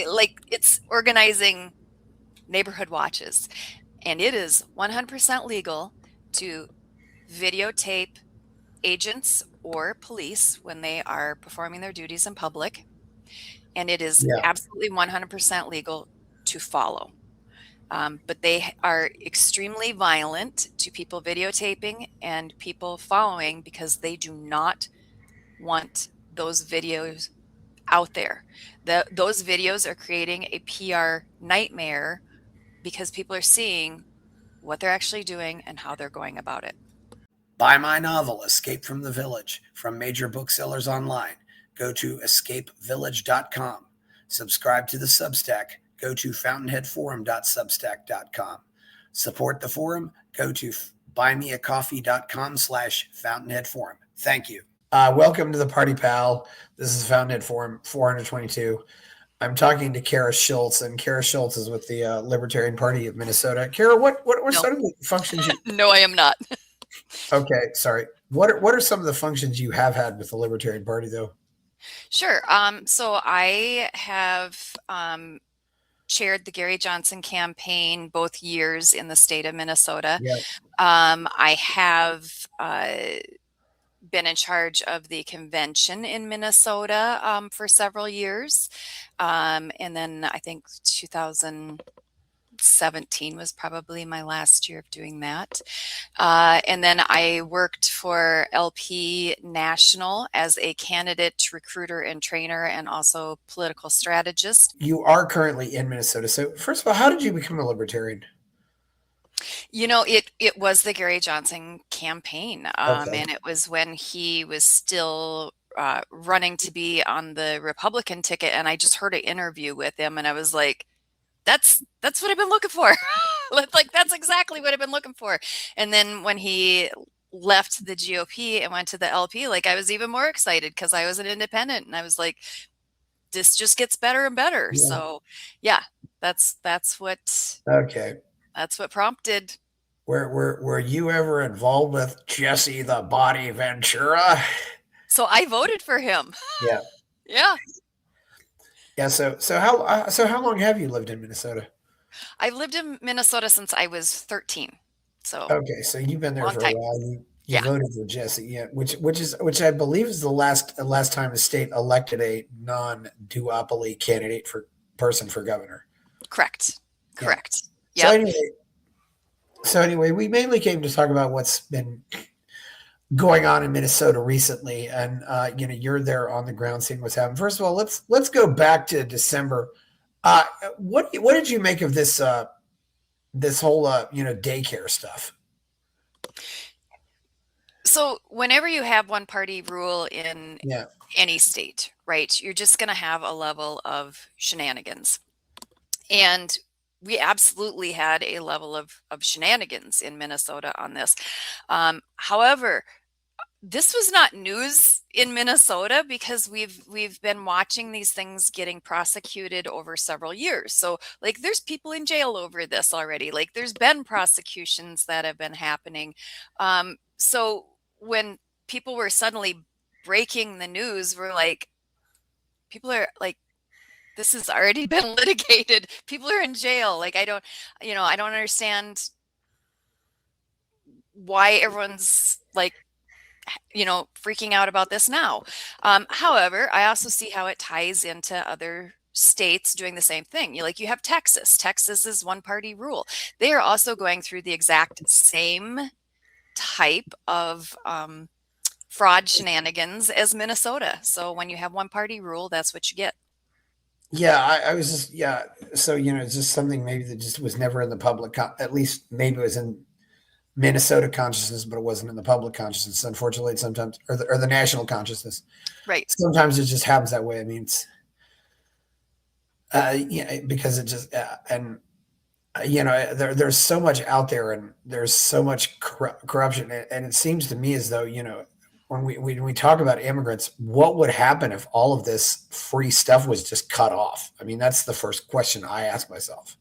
like it's organizing neighborhood watches, and it is 100% legal to videotape agents or police when they are performing their duties in public, and it is Yeah. absolutely 100% legal to follow. But they are extremely violent to people videotaping and people following because they do not want those videos out there. Those videos are creating a PR nightmare because people are seeing what they're actually doing and how they're going about it. Buy my novel, Escape from the Village, from major booksellers online. Go to escapevillage.com. Subscribe to the Substack. Go to fountainheadforum.substack.com. Support the forum. Go to buymeacoffee.com/fountainheadforum. Thank you. Welcome to the Party Pal. This is Fountainhead Forum 422. I'm talking to Cara Schulz, and Cara Schulz is with the Libertarian Party of Minnesota. Cara, what are No, some of the functions you... no, I am not. Okay, sorry. What are some of the functions you have had with the Libertarian Party, though? Sure. So I have chaired the Gary Johnson campaign both years in the state of Minnesota. Yeah. I have been in charge of the convention in Minnesota for several years. And then I think 2017 was probably my last year of doing that. And then I worked for LP National as a candidate recruiter and trainer and also political strategist. You are currently in Minnesota. So first of all, how did you become a libertarian? You know, it was the Gary Johnson campaign, Okay. and it was when he was still running to be on the Republican ticket, and I just heard an interview with him, and I was like, "That's what I've been looking for." Like that's exactly what I've been looking for. And then when he left the GOP and went to the LP, like I was even more excited because I was an independent, and I was like, "This just gets better and better." Yeah. So, yeah, that's what. Okay. That's what prompted. Were you ever involved with Jesse the Body Ventura? So I voted for him. Yeah. Yeah. Yeah. So how long have you lived in Minnesota? I've lived in Minnesota since I was 13. So Okay, so you've been there long for a time. while. You Yeah. voted for Jesse, yeah, which I believe is the last time the state elected a non-duopoly candidate for person for governor. Correct. Yeah. Correct. So Yep. anyway, we mainly came to talk about what's been going on in Minnesota recently, and you're there on the ground seeing what's happening. First of all, let's go back to December. What did you make of this this whole daycare stuff? So whenever you have one party rule in Yeah. any state, right, you're just going to have a level of shenanigans. And we absolutely had a level of shenanigans in Minnesota on this. However, this was not news in Minnesota because we've been watching these things getting prosecuted over several years. So like there's people in jail over this already. Like there's been prosecutions that have been happening. So when people were suddenly breaking the news, we're like, people are like, this has already been litigated. People are in jail. Like I don't understand why everyone's like, freaking out about this now. However, I also see how it ties into other states doing the same thing. You have Texas. Texas is one party rule. They are also going through the exact same type of fraud shenanigans as Minnesota. So when you have one party rule, that's what you get. Yeah, I was just So it's just something maybe that just was never in the public. At least maybe it was in Minnesota consciousness, but it wasn't in the public consciousness. Unfortunately, sometimes or the national consciousness. Right. Sometimes it just happens that way. I mean, it's because it just there's so much out there, and there's so much corruption, and it seems to me as though when we talk about immigrants, what would happen if all of this free stuff was just cut off? I mean, that's the first question I ask myself.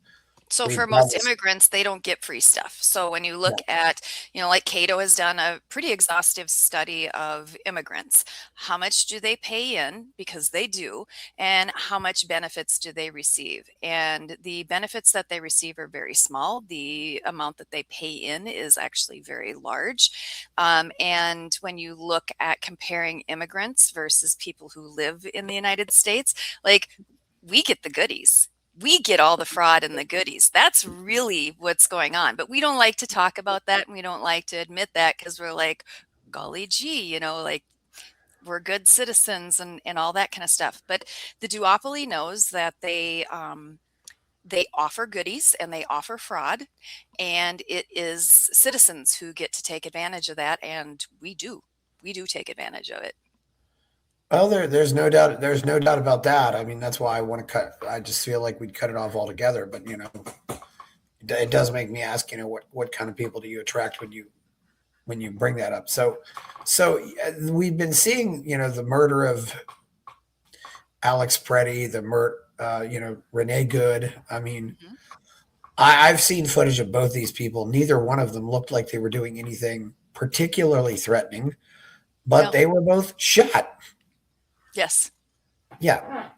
So I for mean, that most was, immigrants, they don't get free stuff. So when you yeah. look at, like Cato has done a pretty exhaustive study of immigrants, how much do they pay in, because they do, and how much benefits do they receive? And the benefits that they receive are very small. The amount that they pay in is actually very large. And when you look at comparing immigrants versus people who live in the United States, like, we get the goodies. We get all the fraud and the goodies. That's really what's going on. But we don't like to talk about that, and we don't like to admit that, because we're like, golly gee, like, we're good citizens and all that kind of stuff. But the duopoly knows that they offer goodies and they offer fraud, and it is citizens who get to take advantage of that, and we do take advantage of it. Well, there's no doubt. There's no doubt about that. I mean, that's why I want to cut. I just feel like we'd cut it off altogether. But it does make me ask. What kind of people do you attract when you bring that up? So we've been seeing, the murder of Alex Preddy, Renee Good. I mean, Mhm. I've seen footage of both these people. Neither one of them looked like they were doing anything particularly threatening, but No. they were both shot. Yes. Yeah,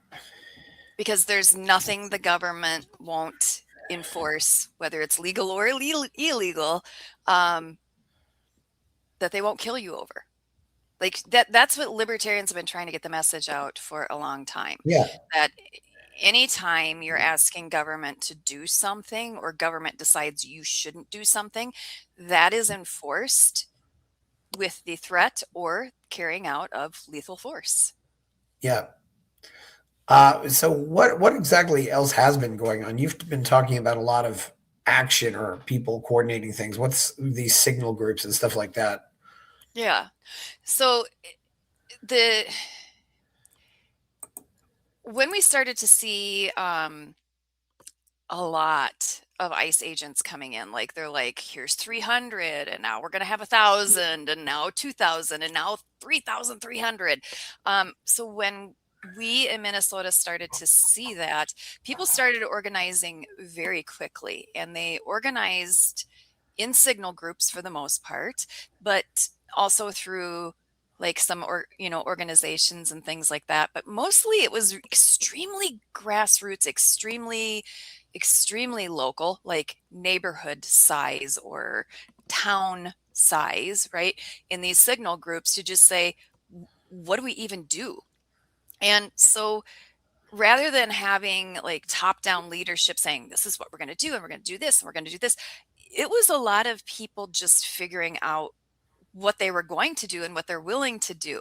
Because there's nothing the government won't enforce, whether it's legal or illegal, um, that they won't kill you over. Like, that's what libertarians have been trying to get the message out for a long time. yeah, That anytime you're asking government to do something, or government decides you shouldn't do something, that is enforced with the threat or carrying out of lethal force. yeah. So what exactly else has been going on? You've been talking about a lot of action or people coordinating things. What's these signal groups and stuff like that? Yeah. So the when we started to see a lot of ICE agents coming in, like, they're like, here's 300, and now we're going to have 1,000, and now 2,000, and now 3,300. So when we in Minnesota started to see that, people started organizing very quickly, and they organized in signal groups for the most part, but also through, like, some organizations and things like that. But mostly it was extremely grassroots, extremely local, like neighborhood size or town size, right? In these signal groups, to just say, what do we even do? And so, rather than having like top down leadership saying, this is what we're going to do, and we're going to do this, and we're going to do this, it was a lot of people just figuring out what they were going to do and what they're willing to do.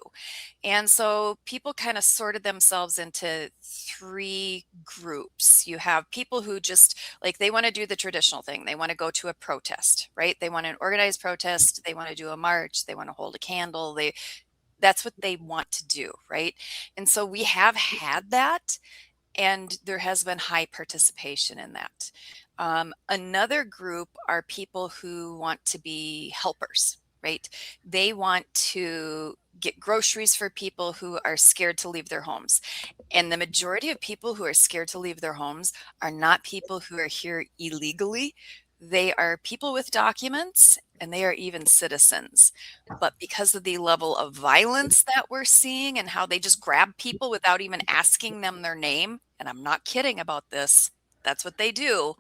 And so people kind of sorted themselves into three groups. You have people who just, like, they want to do the traditional thing. They want to go to a protest, right? They want an organized protest. They want to do a march. They want to hold a candle. That's what they want to do, right? And so we have had that, and there has been high participation in that. Another group are people who want to be helpers, right? They want to get groceries for people who are scared to leave their homes. And the majority of people who are scared to leave their homes are not people who are here illegally. They are people with documents, and they are even citizens. But because of the level of violence that we're seeing, and how they just grab people without even asking them their name, and I'm not kidding about this, that's what they do,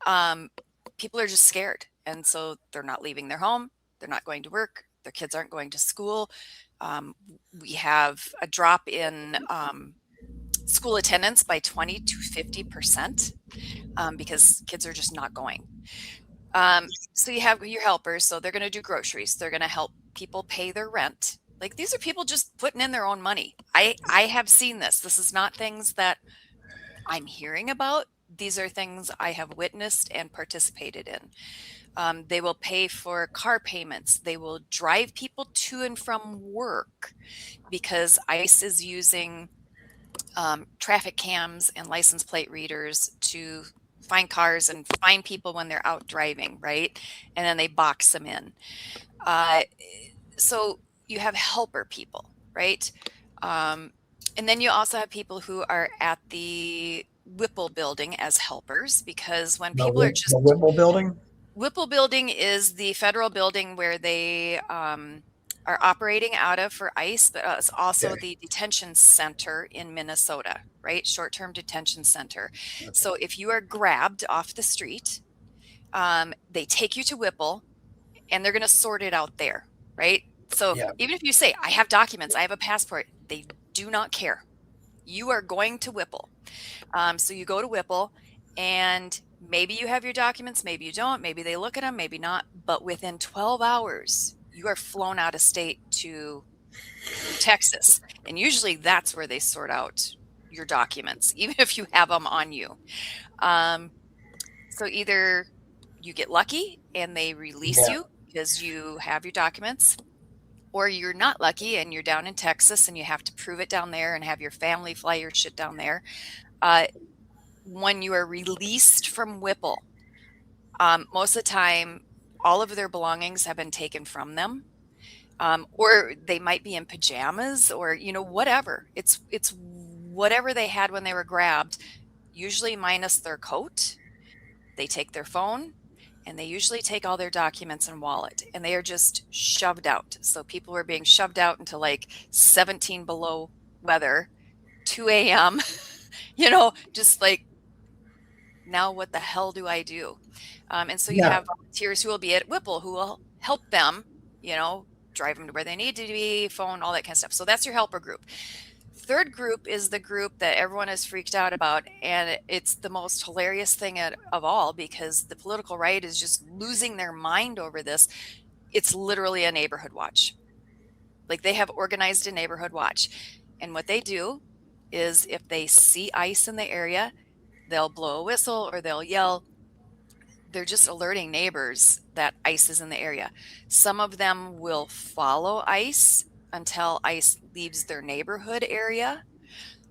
um, people are just scared. And so they're not leaving their home. They're not going to work. Their kids aren't going to school. Um, we have a drop in school attendance by 20 to 50%, because kids are just not going. So you have your helpers. So they're going to do groceries. They're going to help people pay their rent. Like, these are people just putting in their own money. I have seen this. This is not things that I'm hearing about. These are things I have witnessed and participated in. They will pay for car payments. They will drive people to and from work, because ICE is using traffic cams and license plate readers to find cars and find people when they're out driving, right? And then they box them in. Uh, so you have helper people, right? Um, and then you also have people who are at the Whipple building as helpers, because when The people are the just Whipple building. Whipple building is the federal building where they are operating out of for ICE, but it's also Okay. the detention center in Minnesota, right? Short-term detention center. Okay. So if you are grabbed off the street, they take you to Whipple and they're going to sort it out there, right? So Yeah. even if you say, I have documents, I have a passport, they do not care. You are going to Whipple. So you go to Whipple and maybe you have your documents, maybe you don't, maybe they look at them, maybe not. But within 12 hours, you are flown out of state to Texas. And usually that's where they sort out your documents, even if you have them on you. So either you get lucky and they release Yeah. you because you have your documents, or you're not lucky and you're down in Texas and you have to prove it down there and have your family fly your shit down there. When you are released from Whipple, most of the time, all of their belongings have been taken from them, or they might be in pajamas, or whatever. It's whatever they had when they were grabbed, usually minus their coat. They take their phone, and they usually take all their documents and wallet, and they are just shoved out. So people were being shoved out into like 17 below weather, 2 a.m. Just like, now what the hell do I do? And so you Yeah. have volunteers who will be at Whipple who will help them, drive them to where they need to be, phone, all that kind of stuff. So that's your helper group. Third group is the group that everyone is freaked out about. And it's the most hilarious thing of all, because the political right is just losing their mind over this. It's literally a neighborhood watch. Like, they have organized a neighborhood watch. And what they do is, if they see ICE in the area, they'll blow a whistle or they'll yell. They're just alerting neighbors that ICE is in the area. Some of them will follow ICE until ICE leaves their neighborhood area,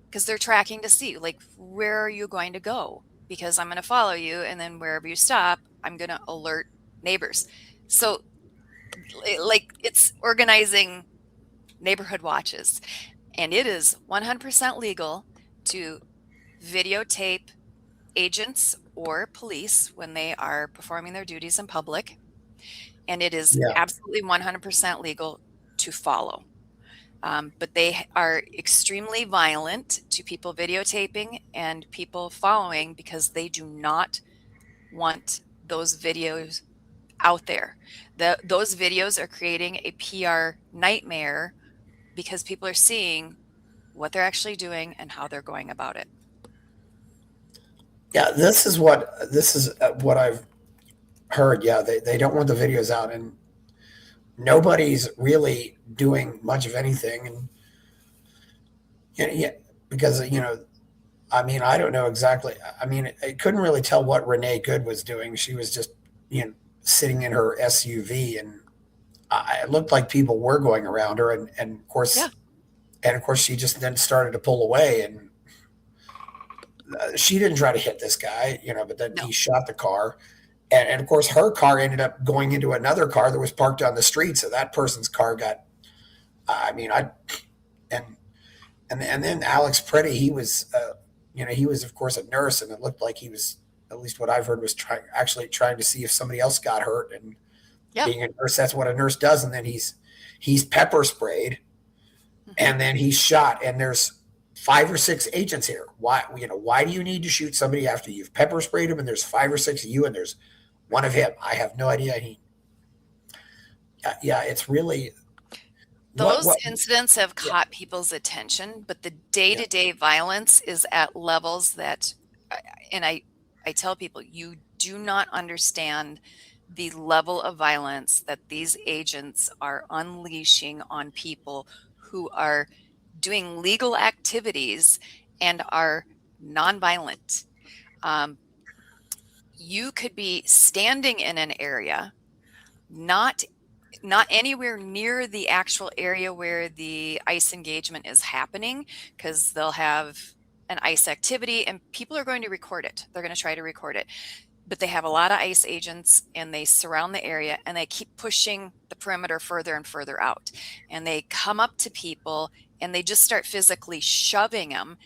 because they're tracking to see, like, where are you going to go? Because I'm going to follow you, and then wherever you stop, I'm going to alert neighbors. So, like, it's organizing neighborhood watches, and it is 100% legal to videotape agents or police when they are performing their duties in public. And it is Yeah. absolutely 100% legal to follow. But they are extremely violent to people videotaping and people following, because they do not want those videos out there. Those videos are creating a PR nightmare, because people are seeing what they're actually doing and how they're going about it. Yeah. This is what I've heard. Yeah. They don't want the videos out, and nobody's really doing much of anything. And yeah, because I mean, I don't know exactly. I mean, I couldn't really tell what Renee Good was doing. She was just, sitting in her SUV, and it looked like people were going around her, and Yeah. of course, she just then started to pull away, and she didn't try to hit this guy, but then No. he shot the car, and of course, her car ended up going into another car that was parked on the street, so that person's car got. I mean, I and and then Alex Pretty, he was of course a nurse, and it looked like he was, at least what I've heard, was trying to see if somebody else got hurt. And Yeah. being a nurse, that's what a nurse does. And then he's pepper sprayed, and then he's shot. And there's 5 or 6 agents here. Why do you need to shoot somebody after you've pepper sprayed him? And there's 5 or 6 of you, and there's one of him. I have no idea. Yeah, it's really Those what incidents have yeah, caught people's attention, but the yeah, day-to-day violence is at levels that, and I tell people, you do not understand the level of violence that these agents are unleashing on people who are doing legal activities and are nonviolent. You could be standing in an area, not anywhere near the actual area where the ICE engagement is happening, because they'll have an ICE activity and people are going to record it. They're going to try to record it. But they have a lot of ICE agents, and they surround the area, and they keep pushing the perimeter further and further out. And they come up to people and they just start physically shoving them.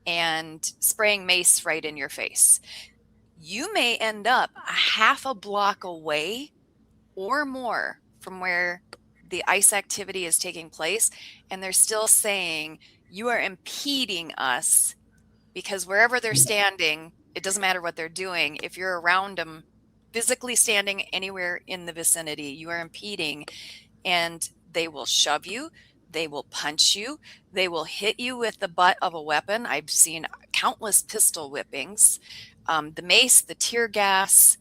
and spraying mace right in your face. You may end up a half a block away or more from where the ICE activity is taking place, and they're still saying, you are impeding us, because wherever they're standing, it doesn't matter what they're doing. If you're around them, physically standing anywhere in the vicinity, you are impeding, and they will shove you. They will punch you. They will hit you with the butt of a weapon. I've seen countless pistol whippings. The mace, the tear gas,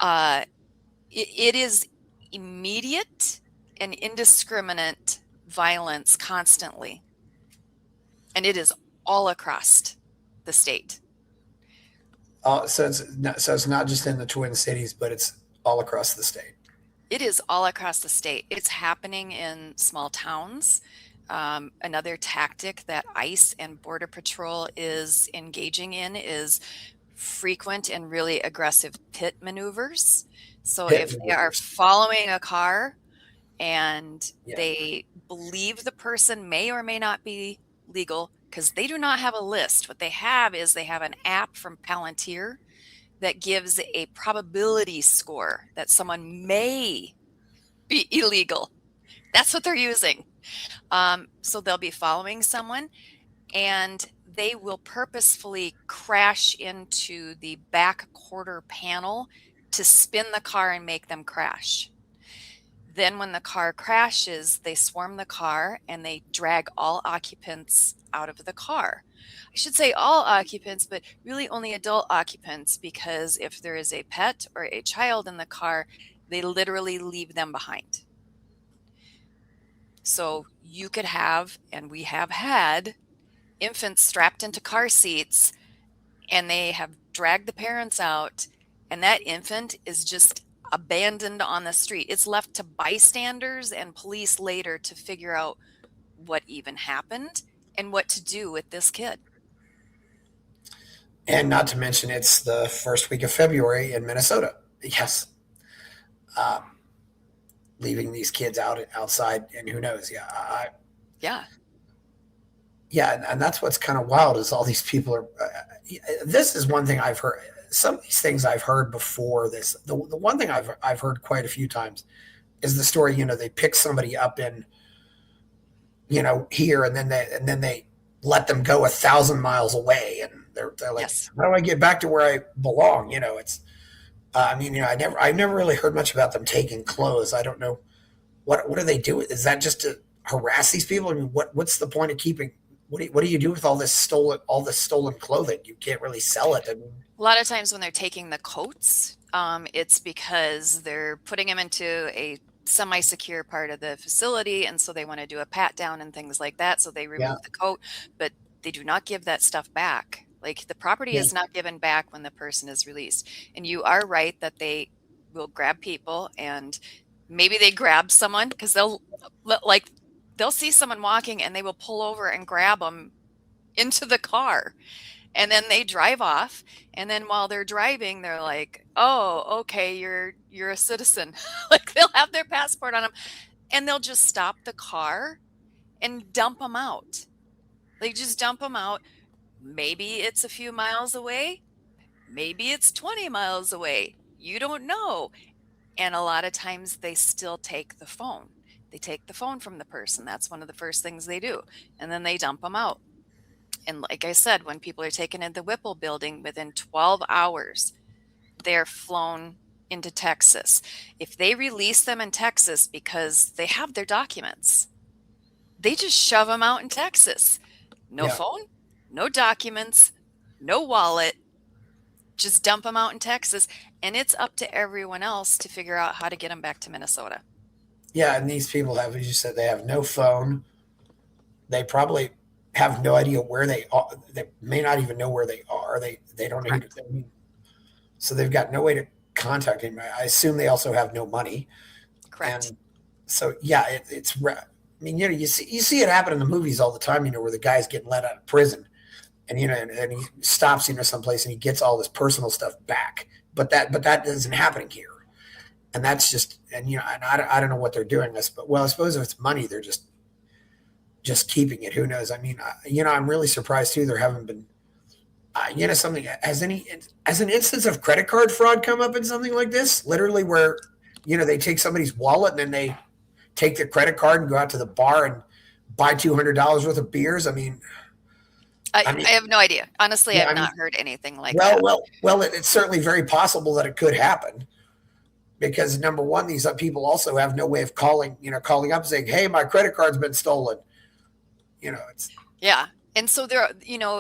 it is immediate and indiscriminate violence constantly. And it is all across the state. So it's not just in the Twin Cities, but it's all across the state. It is all across the state. It's happening in small towns. Another tactic that ICE and Border Patrol is engaging in is frequent and really aggressive pit maneuvers. So if they are following a car and they believe the person may or may not be legal, because they do not have a list. What they have is they have an app from Palantir that gives a probability score that someone may be illegal. That's what they're using. So they'll be following someone, and they will purposefully crash into the back quarter panel to spin the car and make them crash. Then when the car crashes, they swarm the car and they drag all occupants out of the car. I should say all occupants, but really only adult occupants, because if there is a pet or a child in the car, they literally leave them behind. So you could have, and we have had, infants strapped into car seats, and they have dragged the parents out, and that infant is just abandoned on the street. It's left to bystanders and police later to figure out what even happened and what to do with this kid. And not to mention, it's the first week of February in Minnesota. Yes. Leaving these kids outside, and who knows? Yeah. And that's what's kind of wild, is all these people are. This is one thing I've heard. Some of these things I've heard before this. The one thing I've heard quite a few times is the story. They pick somebody up in, here, and then they let them go 1,000 miles away, and they're like, yes. How do I get back to where I belong? It's. I never really heard much about them taking clothes. I don't know what do they do? Is that just to harass these people? I mean, what's the point of keeping? What do you do with all this stolen clothing? You can't really sell it. A lot of times when they're taking the coats, it's because they're putting them into a semi-secure part of the facility, and so they want to do a pat down and things like that. So they remove the coat, but they do not give that stuff back. Like, the property is not given back when the person is released. And you are right that they will grab people, and maybe they grab someone because they'll see someone walking and they will pull over and grab them into the car, and then they drive off. And then while they're driving, they're like, oh, okay, you're a citizen. Like, they'll have their passport on them, and they'll just stop the car and dump them out. They just dump them out. Maybe it's a few miles away. Maybe it's 20 miles away. You don't know. And a lot of times they still take the phone. They take the phone from the person. That's one of the first things they do. And then they dump them out. And like I said, when people are taken in the Whipple building, within 12 hours, they're flown into Texas. If they release them in Texas because they have their documents, they just shove them out in Texas. No phone, no documents, no wallet, just dump them out in Texas. And it's up to everyone else to figure out how to get them back to Minnesota. Yeah, and these people have, as you said, they have no phone. They probably have no idea where they are. They may not even know where they are. They don't know who to, so they've got no way to contact anybody. I assume they also have no money. Correct. And so it's. I mean, you see it happen in the movies all the time. Where the guy's getting let out of prison, and and he stops someplace and he gets all this personal stuff back. But that isn't happening here. And that's just, and I don't know what they're doing this, but I suppose if it's money, they're just, just keeping it. Who knows? I mean, I'm really surprised too. There haven't been, something has an instance of credit card fraud come up in something like this, literally where, they take somebody's wallet and then they take their credit card and go out to the bar and buy $200 worth of beers. I have no idea. Honestly, Yeah, I've not heard anything like well, that. it's certainly very possible that it could happen because number one, these people also have no way of calling up saying, "Hey, my credit card's been stolen." It's Yeah. And so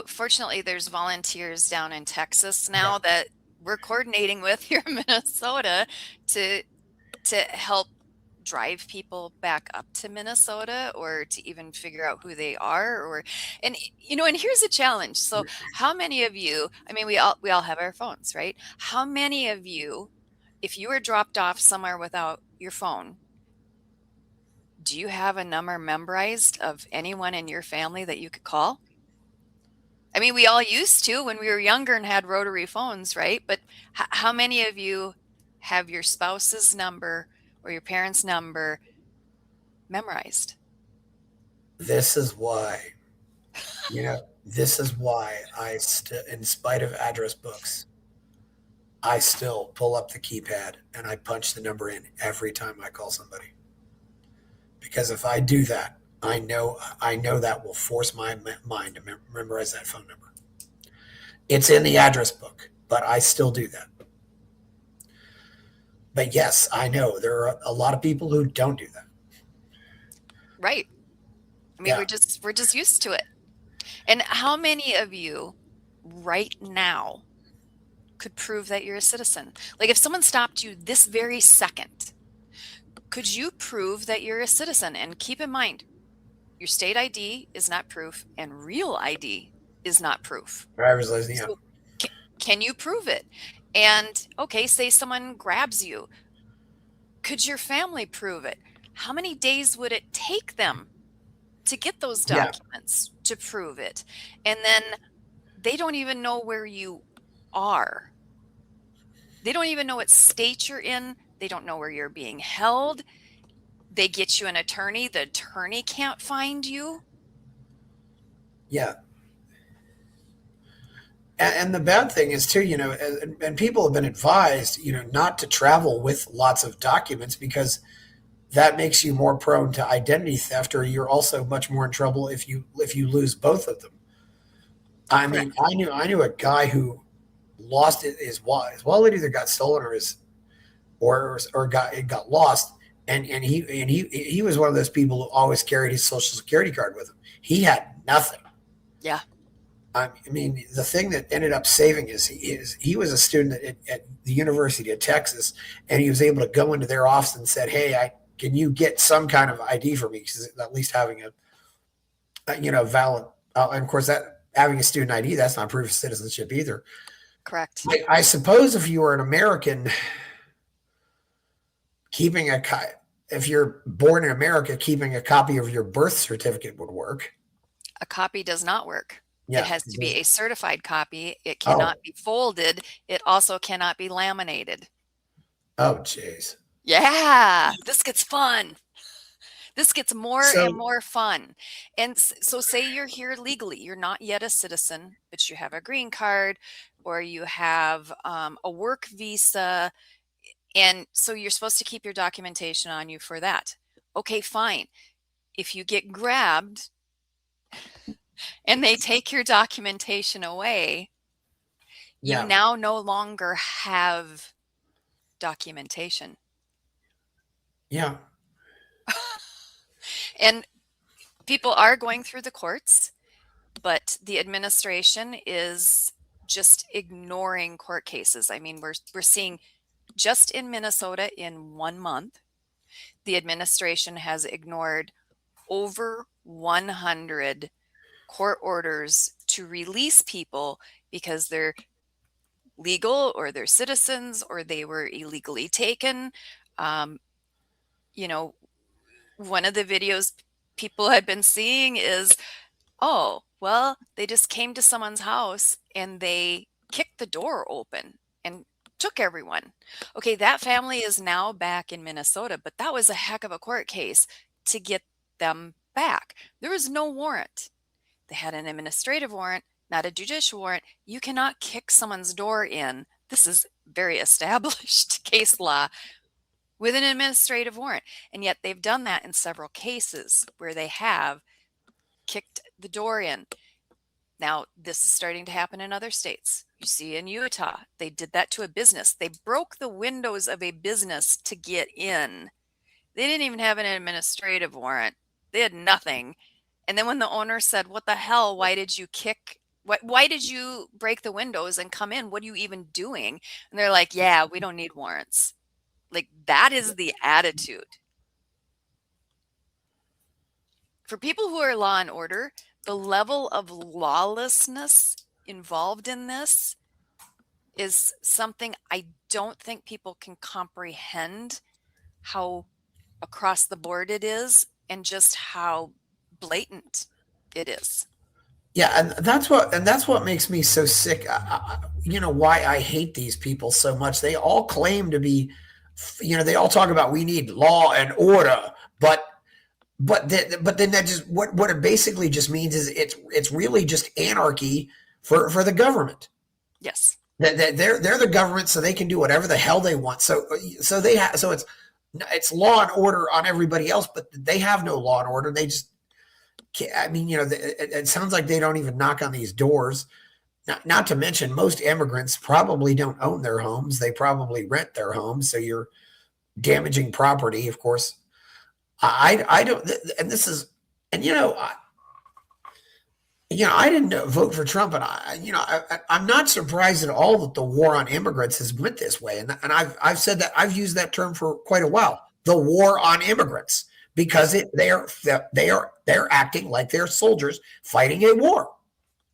fortunately, there's volunteers down in Texas now that we're coordinating with here in Minnesota to help drive people back up to Minnesota or to even figure out who they are and here's a challenge. So how many of you, I mean, we all have our phones, right? How many of you, if you were dropped off somewhere without your phone, do you have a number memorized of anyone in your family that you could call? I mean, we all used to when we were younger and had rotary phones, right? But how many of you have your spouse's number or your parents' number memorized? This is why, this is why in spite of address books, I still pull up the keypad and I punch the number in every time I call somebody. Because if I do that, I know that will force my mind to memorize that phone number. It's in the address book, but I still do that. But yes, I know there are a lot of people who don't do that. Right. I mean, we're just used to it. And how many of you right now could prove that you're a citizen? Like if someone stopped you this very second, could you prove that you're a citizen? And keep in mind, your state ID is not proof and real ID is not proof. Driver's license, yeah. So can you prove it? And okay, say someone grabs you. Could your family prove it? How many days would it take them to get those documents to prove it? And then they don't even know where you are. They don't even know what state you're in. They don't know where you're being held. They get you an attorney. The attorney can't find you. Yeah. And the bad thing is too, and people have been advised, not to travel with lots of documents because that makes you more prone to identity theft, or you're also much more in trouble if you lose both of them. I mean, I knew a guy who lost his wallet. His wallet either got stolen or got lost, and he was one of those people who always carried his social security card with him. He had nothing. Yeah. I mean, the thing that ended up saving he was a student at the University of Texas, and he was able to go into their office and said, "Hey, can you get some kind of ID for me?" Because at least having a valid, and of course that having a student ID, that's not proof of citizenship either. Correct. I suppose if you were an American, if you're born in America, keeping a copy of your birth certificate would work. A copy does not work. Yeah, it has to be a certified copy. It cannot be folded. It also cannot be laminated. Oh, jeez. Yeah, this gets fun. This gets more and more fun. And so say you're here legally. You're not yet a citizen, but you have a green card or you have a work visa. And so you're supposed to keep your documentation on you for that. Okay, fine. If you get grabbed and they take your documentation away, you now no longer have documentation. Yeah. And people are going through the courts, but the administration is just ignoring court cases. I mean, we're seeing just in Minnesota in 1 month, the administration has ignored over 100 court orders to release people because they're legal or they're citizens or they were illegally taken. One of the videos people had been seeing is, oh, well, they just came to someone's house and they kicked the door open and took everyone. Okay, that family is now back in Minnesota, but that was a heck of a court case to get them back. There was no warrant. They had an administrative warrant, not a judicial warrant. You cannot kick someone's door in. This is very established case law with an administrative warrant. And yet they've done that in several cases where they have kicked the door in. Now, this is starting to happen in other states. You see in Utah, they did that to a business. They broke the windows of a business to get in. They didn't even have an administrative warrant. They had nothing. And then when the owner said, "What the hell? Why did you why did you break the windows and come in? What are you even doing?" And they're like, "Yeah, we don't need warrants." Like, that is the attitude. For people who are law and order, the level of lawlessness involved in this is something I don't think people can comprehend, how across the board it is and just how blatant it is. Yeah, and that's what makes me so sick. Why I hate these people so much. They all claim to be, they all talk about we need law and order, but then that just what it basically just means is it's really just anarchy for the government. Yes. They're the government, so they can do whatever the hell they want. So it's law and order on everybody else, but they have no law and order. They just, I mean, it sounds like they don't even knock on these doors. Not to mention, most immigrants probably don't own their homes. They probably rent their homes. So you're damaging property, of course. I don't, and this is, and I didn't vote for Trump, and I'm not surprised at all that the war on immigrants has went this way. And I've said that, I've used that term for quite a while, the war on immigrants, because they're acting like they're soldiers fighting a war.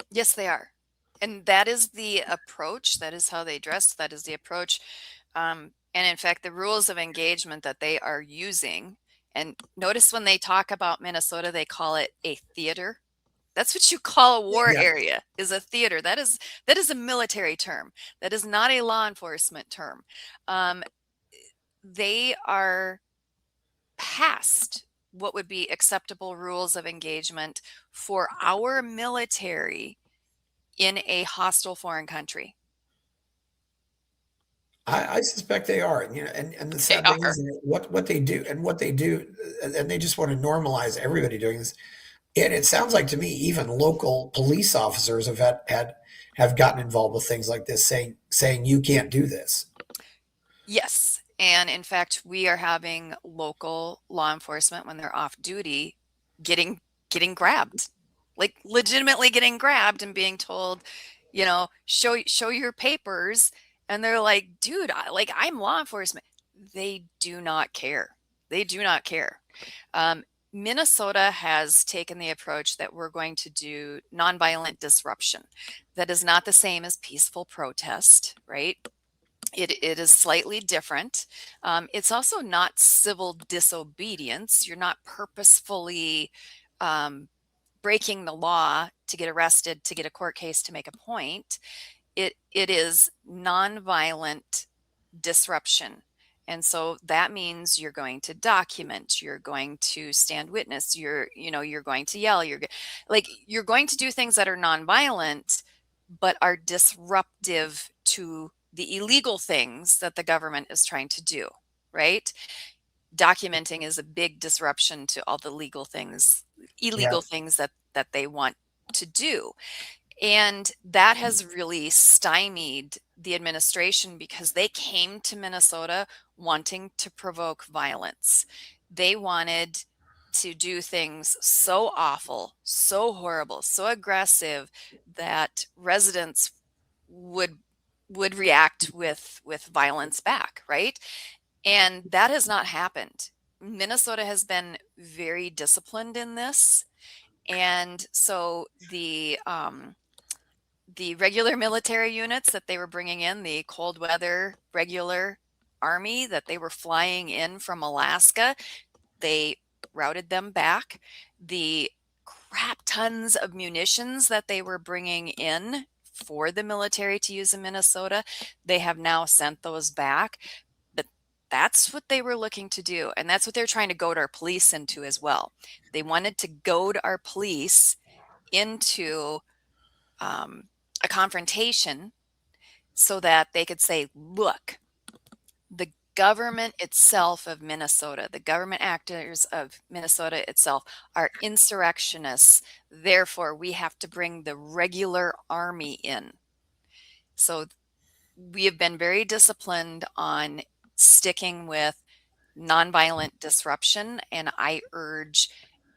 Yes, they are. And that is the approach. That is how they dress. That is the approach. And in fact, the rules of engagement that they are using, and notice when they talk about Minnesota, they call it a theater. That's what you call a war area, is a theater. That is a military term. That is not a law enforcement term. They are past what would be acceptable rules of engagement for our military in a hostile foreign country. I suspect they are, and the sad thing is what they do, and they just want to normalize everybody doing this. And it sounds like to me, even local police officers have gotten involved with things like this, saying you can't do this. Yes, and in fact, we are having local law enforcement when they're off duty getting grabbed, like legitimately getting grabbed and being told, show your papers. And they're like, dude, I'm law enforcement. They do not care. They do not care. Minnesota has taken the approach that we're going to do nonviolent disruption. That is not the same as peaceful protest, right? It is slightly different. It's also not civil disobedience. You're not purposefully breaking the law to get arrested, to get a court case, to make a point. It is nonviolent disruption. And so that means you're going to document, you're going to stand witness, you're going to yell, you're going to do things that are nonviolent, but are disruptive to the illegal things that the government is trying to do, right? Documenting is a big disruption to all the illegal things that they want to do. And that has really stymied the administration because they came to Minnesota wanting to provoke violence. They wanted to do things so awful, so horrible, so aggressive that residents would react with violence back, right? And that has not happened. Minnesota has been very disciplined in this. And so the regular military units that they were bringing in, the cold weather regular army that they were flying in from Alaska, they routed them back. The crap tons of munitions that they were bringing in for the military to use in Minnesota, they have now sent those back. But That's what they were looking to do. And that's what they're trying to goad our police into as well. They wanted to goad our police into a confrontation so that they could say, look, the government itself of Minnesota, the government actors of Minnesota itself are insurrectionists. Therefore, we have to bring the regular army in. So we have been very disciplined on sticking with nonviolent disruption, and I urge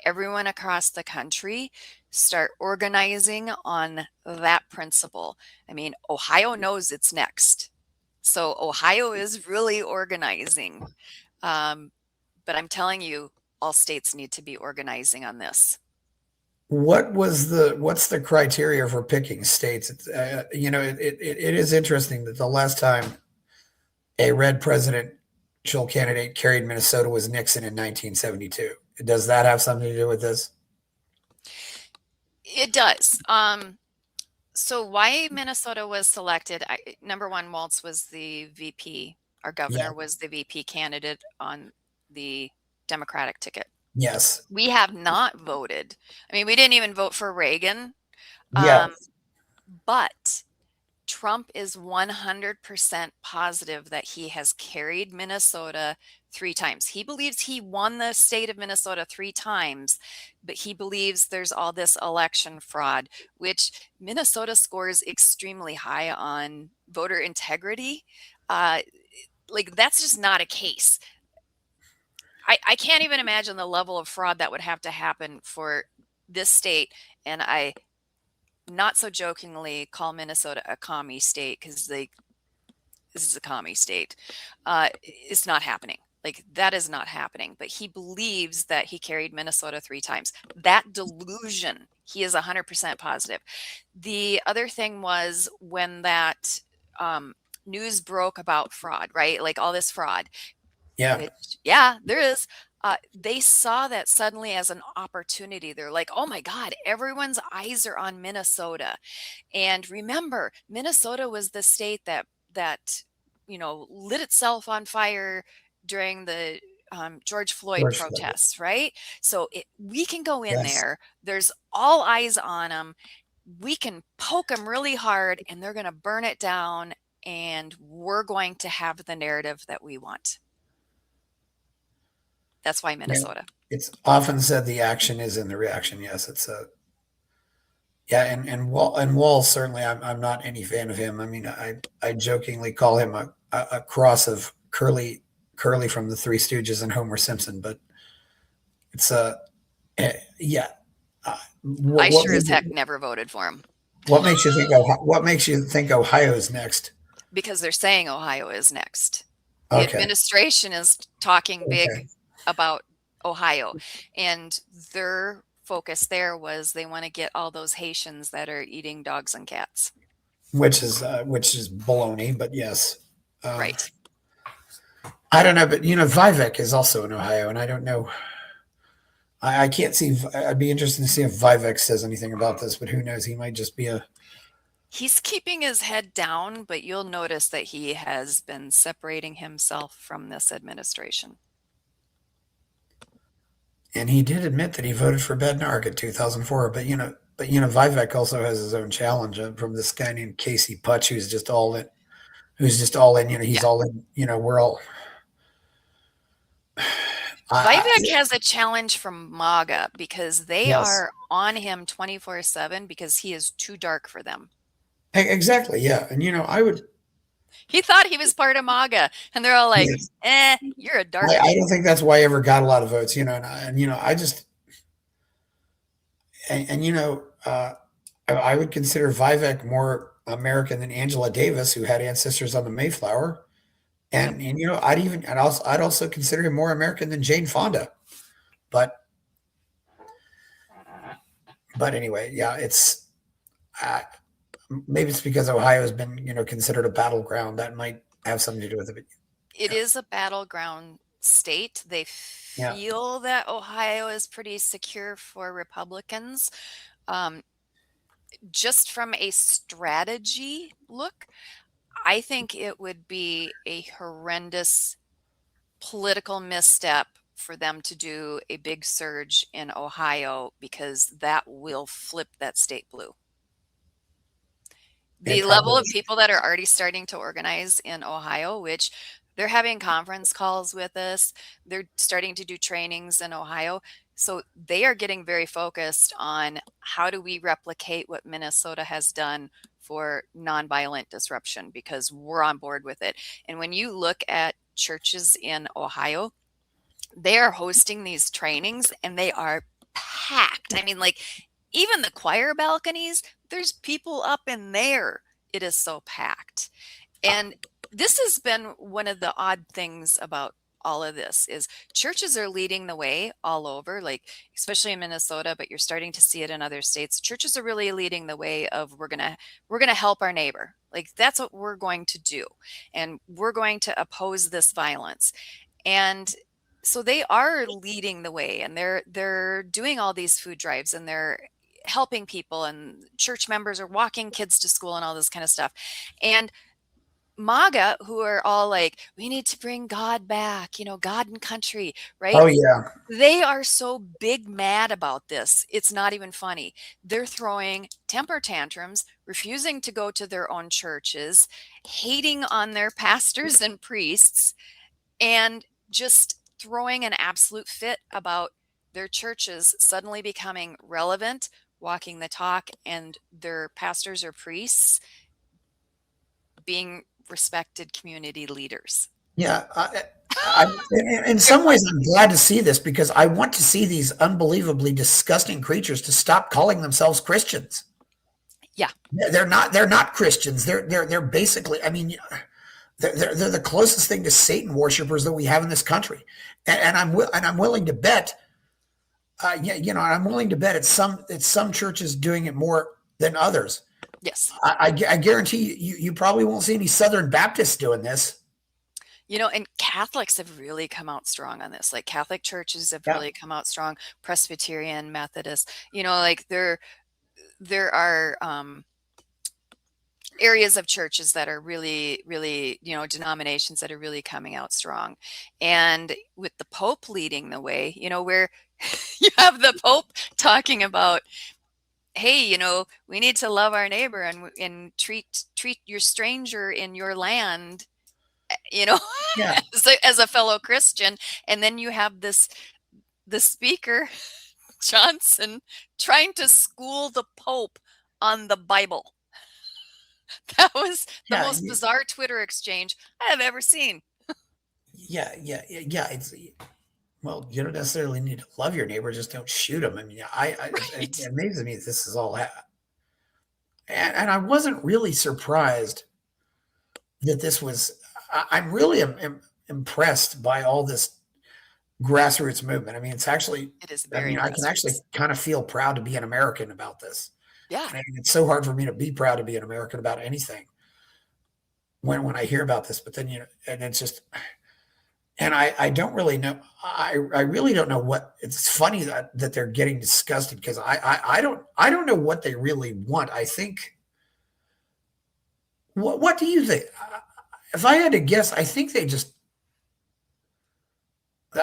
everyone across the country start organizing on that principle. I mean, Ohio knows it's next. So Ohio is really organizing. But I'm telling you, all states need to be organizing on this. What's the criteria for picking states? It is interesting that the last time a red presidential candidate carried Minnesota was Nixon in 1972. Does that have something to do with this? It does. So why Minnesota was selected, number one, Waltz was the VP. Our Yeah. governor was the VP candidate on the Democratic ticket. Yes. We have not voted. I mean, we didn't even vote for Reagan. Yeah. But Trump is 100% positive that he has carried Minnesota 3 times. He believes he won the state of Minnesota 3 times, but he believes there's all this election fraud, which Minnesota scores extremely high on voter integrity. Like, that's just not a case. I can't even imagine the level of fraud that would have to happen for this state. And I not so jokingly call Minnesota a commie state because this is a commie state. It's not happening. Like, that is not happening. But he believes that he carried Minnesota 3 times. That delusion, he is 100% positive. The other thing was when that news broke about fraud, right? Like all this fraud. Yeah. Which, yeah, there is. They saw that suddenly as an opportunity. They're like, oh my God, everyone's eyes are on Minnesota. And remember, Minnesota was the state that lit itself on fire during the George Floyd George Floyd. protests, right? So we can go in Yes. there. There's all eyes on them. We can poke them really hard, and they're going to burn it down. And we're going to have the narrative that we want. That's why Minnesota. Yeah. It's often said the action is in the reaction. Yes, it's a and Wall certainly I'm not any fan of him. I mean, I jokingly call him a cross of Curly from the Three Stooges and Homer Simpson, but it's yeah. I sure as heck never voted for him. What makes you think Ohio's next? Because they're saying Ohio is next. The Okay. administration is talking big about Ohio, and their focus there was they want to get all those Haitians that are eating dogs and cats. Which is baloney, but yes. Right. I don't know, but Vivek is also in Ohio, and I don't know. I can't see. I'd be interested to see if Vivek says anything about this, but who knows? He might just be He's keeping his head down, but you'll notice that he has been separating himself from this administration. And he did admit that he voted for Bednarik in 2004. But Vivek also has his own challenge from this guy named Casey Putch, who's just all in. He's all in. We're all. Vivek has a challenge from MAGA because they Yes. are on him 24/7 because he is too dark for them. Exactly. Yeah. And I would. He thought he was part of MAGA, and they're all like, Yes. You're a dark. I don't think that's why I ever got a lot of votes, I just, I would consider Vivek more American than Angela Davis, who had ancestors on the Mayflower. And I'd also consider him more American than Jane Fonda. But anyway, yeah, it's, maybe it's because Ohio has been, considered a battleground. That might have something to do with it. It is a battleground state. They feel that Ohio is pretty secure for Republicans. Just from a strategy look, I think it would be a horrendous political misstep for them to do a big surge in Ohio, because that will flip that state blue. It The level probably. of people that are already starting to organize in Ohio, which they're having conference calls with us, they're starting to do trainings in Ohio. So they are getting very focused on how do we replicate what Minnesota has done for nonviolent disruption, because we're on board with it. And when you look at churches in Ohio, they are hosting these trainings and they are packed. I mean, like, even the choir balconies, there's people up in there. It is so packed. And this has been one of the odd things about all of this is churches are leading the way all over, like especially in Minnesota, but you're starting to see it in other states. Churches are really leading the way of we're going to help our neighbor. Like, that's what we're going to do. And we're going to oppose this violence. And so they are leading the way, and they're doing all these food drives, and they're helping people, and church members are walking kids to school and all this kind of stuff. And MAGA, who are all like, we need to bring God back, God and country, right? Oh yeah. They are so big mad about this. It's not even funny. They're throwing temper tantrums, refusing to go to their own churches, hating on their pastors and priests, and just throwing an absolute fit about their churches suddenly becoming relevant, walking the talk, and their pastors or priests being respected community leaders. Yeah. In some ways, I'm glad to see this because I want to see these unbelievably disgusting creatures to stop calling themselves Christians. Yeah. They're not Christians. They're basically. I mean, they're the closest thing to Satan worshipers that we have in this country, and I'm willing to bet. I'm willing to bet it's some churches doing it more than others. Yes. I guarantee you probably won't see any Southern Baptists doing this. And Catholics have really come out strong on this. Like, Catholic churches have Yeah. really come out strong. Presbyterian, Methodist, like there are areas of churches that are really, really, denominations that are really coming out strong. And with the Pope leading the way, where you have the Pope talking about, hey, we need to love our neighbor and treat your stranger in your land, Yeah. as a fellow Christian. And then you have the speaker, Johnson, trying to school the Pope on the Bible. That was the Yeah. most bizarre Twitter exchange I have ever seen. Yeah. It's, well, you don't necessarily need to love your neighbor; just don't shoot them. I mean, Right. it amazes me this is all that. And I wasn't really surprised that this was. I'm really impressed by all this grassroots movement. I mean, it's actually. It is I very mean, I can actually grassroots. kind of feel proud to be an American about this. Yeah. And it's so hard for me to be proud to be an American about anything when I hear about this. But then and it's just. And I don't really know. I really don't know what. It's funny that they're getting disgusted because I don't know what they really want. I think. What do you think? If I had to guess, I think they just.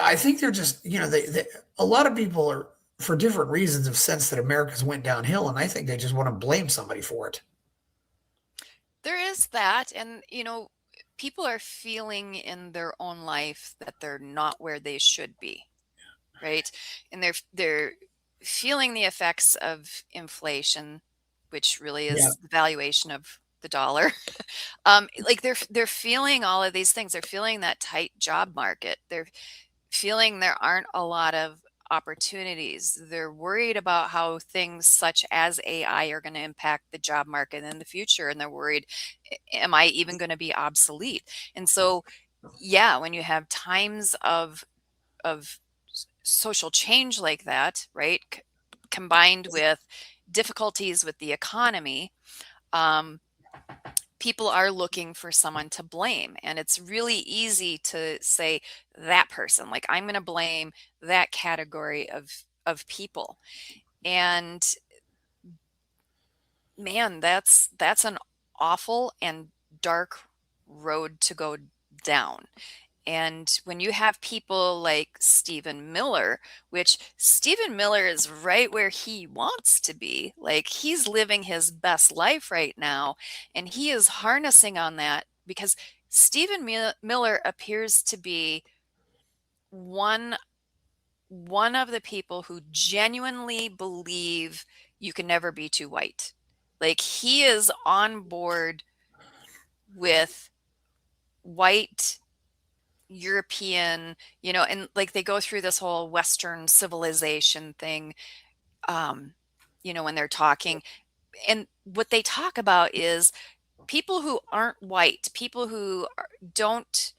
I think they're just a lot of people are for different reasons have sensed that America's went downhill, and I think they just want to blame somebody for it. There is that. And, people are feeling in their own life that they're not where they should be. Right. And they're feeling the effects of inflation, which really Yeah, is the valuation of the dollar. Like, they're feeling all of these things. They're feeling that tight job market. They're feeling there aren't a lot of opportunities. They're worried about how things such as AI are going to impact the job market in the future. And they're worried, am I even going to be obsolete? And so, yeah, when you have times of social change like that, right, combined with difficulties with the economy, um, people are looking for someone to blame. And it's really easy to say that person, like, I'm going to blame that category of people. And man, that's an awful and dark road to go down. And when you have people like Stephen Miller, which Stephen Miller is right where he wants to be, like he's living his best life right now, and he is harnessing on that because Stephen Miller appears to be one of the people who genuinely believe you can never be too white. Like he is on board with white European, and like they go through this whole Western civilization thing, when they're talking. And what they talk about is people who aren't white, people who don't,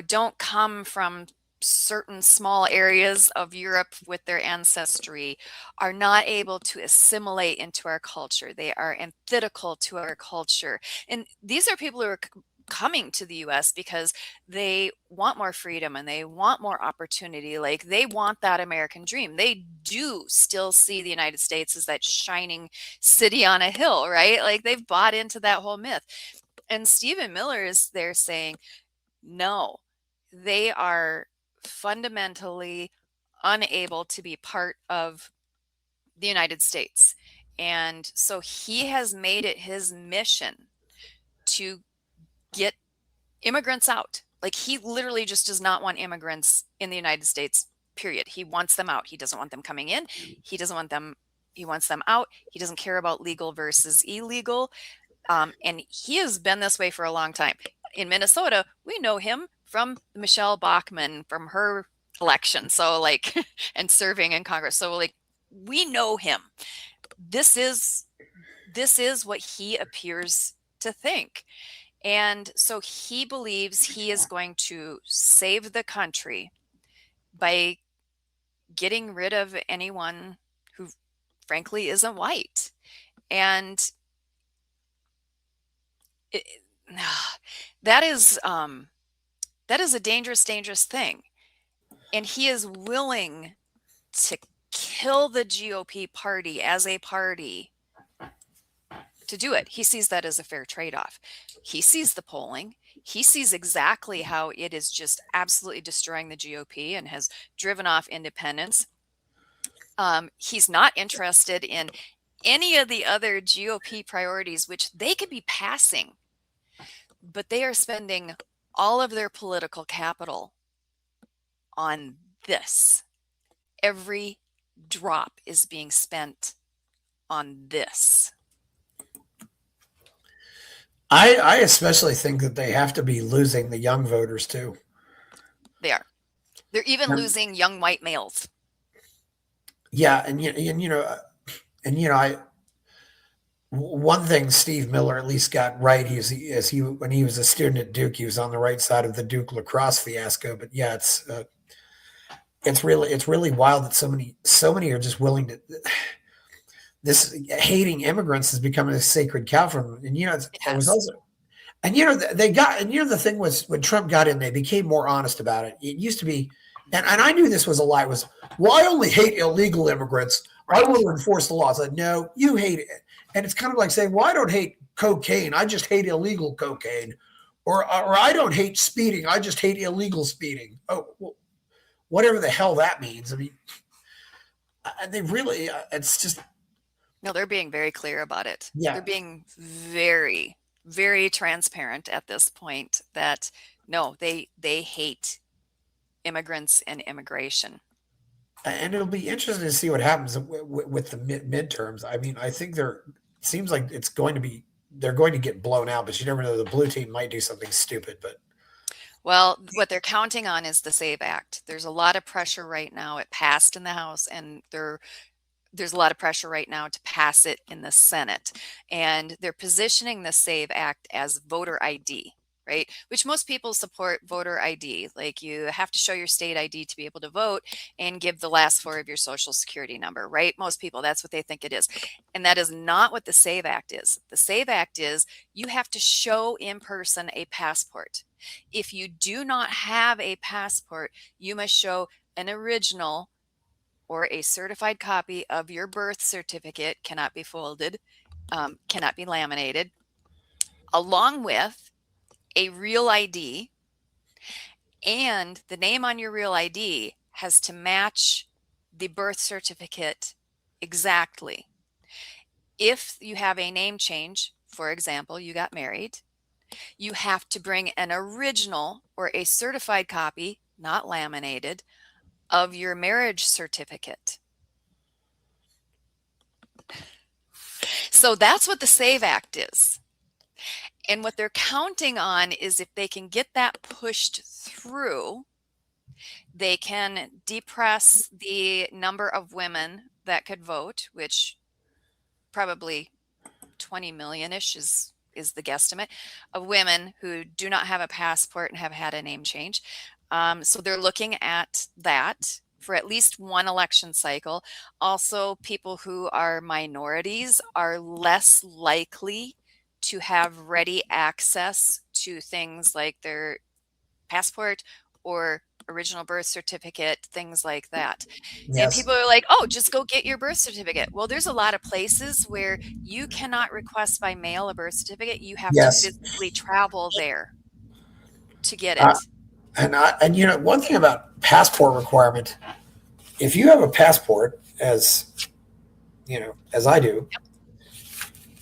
don't come from certain small areas of Europe with their ancestry are not able to assimilate into our culture. They are antithetical to our culture. And these are people who are coming to the US because they want more freedom and they want more opportunity. Like they want that American dream. They do still see the United States as that shining city on a hill, right? Like they've bought into that whole myth. And Stephen Miller is there saying, no, they are fundamentally unable to be part of the United States. And so he has made it his mission to get immigrants out. Like he literally just does not want immigrants in the United States, period. He wants them out. He doesn't want them coming in. He wants them out. He doesn't care about legal versus illegal. And he has been this way for a long time. In Minnesota, we know him from Michelle Bachmann, from her election. So like, and serving in Congress. So like, we know him. This is what he appears to think. And so he believes he is going to save the country by getting rid of anyone who frankly isn't white. And it, that is a dangerous thing. And he is willing to kill the GOP party as a party to do it. He sees that as a fair trade-off. He sees the polling. He sees exactly how it is just absolutely destroying the GOP and has driven off independents. He's not interested in any of the other GOP priorities, which they could be passing, but they are spending all of their political capital on this. Every drop is being spent on this. I especially think that they have to be losing the young voters too. They are. They're even losing young white males. Yeah, one thing Steve Miller at least got right is he when he was a student at Duke, he was on the right side of the Duke lacrosse fiasco. But yeah, it's really wild that so many are just willing to. This hating immigrants has become a sacred cow for them, and it was also, and the thing was when Trump got in, they became more honest about it. It used to be, and I knew this was a lie. Was, well, I only hate illegal immigrants. I want to enforce the laws. Like, no, you hate it, and it's kind of like saying, well, I don't hate cocaine. I just hate illegal cocaine, or I don't hate speeding. I just hate illegal speeding. Oh, well, whatever the hell that means. I mean, they really, it's just. No, they're being very clear about it. Yeah. They're being very, very transparent at this point that no, they hate immigrants and immigration. And it'll be interesting to see what happens with the midterms. I mean, I think seems like they're going to get blown out, but you never know. The blue team might do something stupid, but. Well, what they're counting on is the SAVE Act. There's a lot of pressure right now. It passed in the House, and there's a lot of pressure right now to pass it in the Senate. And they're positioning the SAVE Act as voter ID, right? Which most people support voter ID. Like you have to show your state ID to be able to vote and give the last four of your social security number, right? Most people, that's what they think it is. And that is not what the SAVE Act is. The SAVE Act is you have to show in person a passport. If you do not have a passport, you must show an original or a certified copy of your birth certificate, cannot be folded, cannot be laminated, along with a real ID And the name on your real ID has to match the birth certificate exactly. If you have a name change, for example, you got married, you have to bring an original or a certified copy, not laminated, of your marriage certificate. So that's what the SAVE Act is. And what they're counting on is if they can get that pushed through, they can depress the number of women that could vote, which probably 20 million-ish is the guesstimate of women who do not have a passport and have had a name change. So they're looking at that for at least one election cycle. Also, people who are minorities are less likely to have ready access to things like their passport or original birth certificate, things like that. And Yes. people are like, oh, just go get your birth certificate. Well, there's a lot of places where you cannot request by mail a birth certificate. You have to Yes. physically travel there to get Uh, it. and you know, one thing about passport requirement, if you have a passport, as you know, as I do,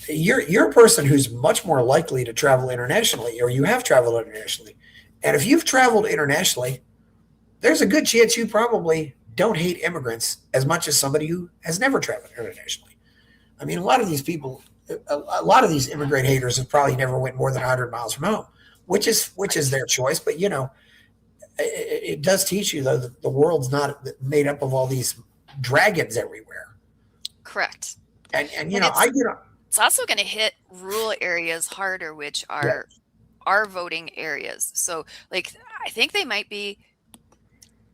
you're a person who's much more likely to travel internationally, or you have traveled internationally. And if you've traveled internationally, there's a good chance you probably don't hate immigrants as much as somebody who has never traveled internationally. I mean, a lot of these people, a lot of these immigrant haters have probably never went more than 100 miles from home, which is their choice. But you know, it does teach you though that the world's not made up of all these dragons everywhere. Correct. And you And know, it's also going to hit rural areas harder, which yeah, are our voting areas. So like, I think they might be,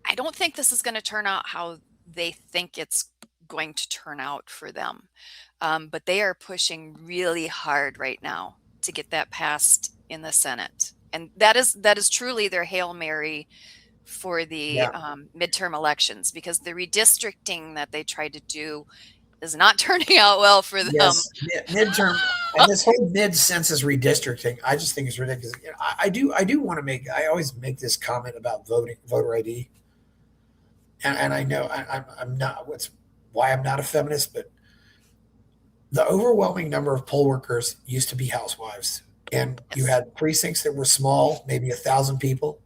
I don't think this is going to turn out how they think it's going to turn out for them. But they are pushing really hard right now to get that passed in the Senate. And that is truly their Hail Mary for the yeah, midterm elections, because the redistricting that they tried to do is not turning out well for them. yes, midterm, and this whole mid-census redistricting, I just think is ridiculous. You know, I do want to make. I always make this comment about voter ID, and I know I'm not. What's why I'm not a feminist, but the overwhelming number of poll workers used to be housewives, and you Yes. had precincts that were small, maybe 1,000 people,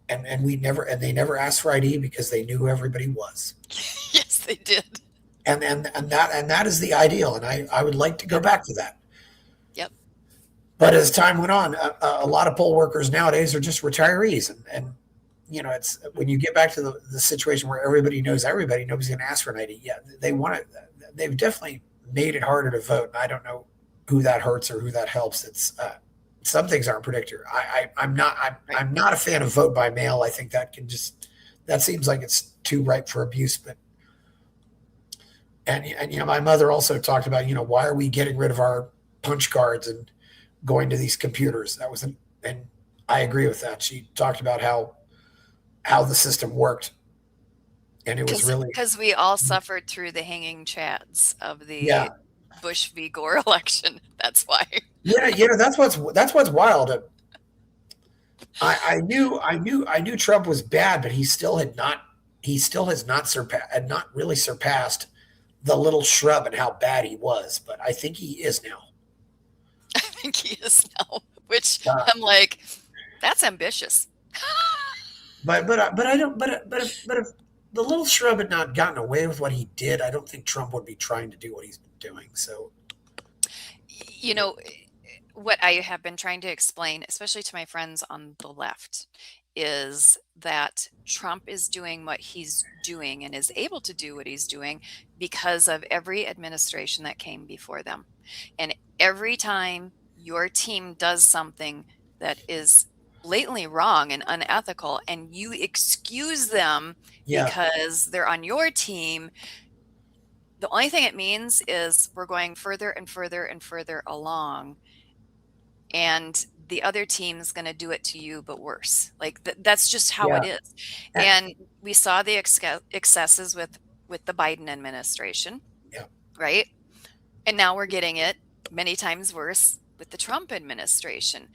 and they never asked for ID because they knew who everybody was. Yes, they did. And that is the ideal, and I would like to go Yep. back to that. Yep. But as time went on, a lot of poll workers nowadays are just retirees, and you know, it's when you get back to the situation where everybody knows everybody, nobody's going to ask for an ID. Yeah, they want it. They've definitely made it harder to vote, and I don't know who that hurts or who that helps. It's some things aren't predictor. Right. I'm not a fan of vote by mail. I think that seems like it's too ripe for abuse. But and you know, my mother also talked about, you know, why are we getting rid of our punch cards and going to these computers? And I agree with that. She talked about how the system worked, and it was really Because we all suffered through the hanging chads of yeah. the Bush v. Gore election. That's why. That's what's wild. I knew Trump was bad, but he still has not really surpassed the little shrub and how bad he was. But I think he is now. I think he is now, which Uh, I'm like, that's ambitious. but I don't. But if the little shrub had not gotten away with what he did, I don't think Trump would be trying to do what he's been doing. So You know, what I have been trying to explain, especially to my friends on the left, is that Trump is doing what he's doing and is able to do what he's doing because of every administration that came before them. And every time your team does something that is blatantly wrong and unethical, and you excuse them yeah, because they're on your team, the only thing it means is we're going further and further and further along, and the other team's going to do it to you, but worse. Like that's just how yeah, it is. and, And we saw the excesses with the Biden administration, yeah, right? And now we're getting it many times worse with the Trump administration.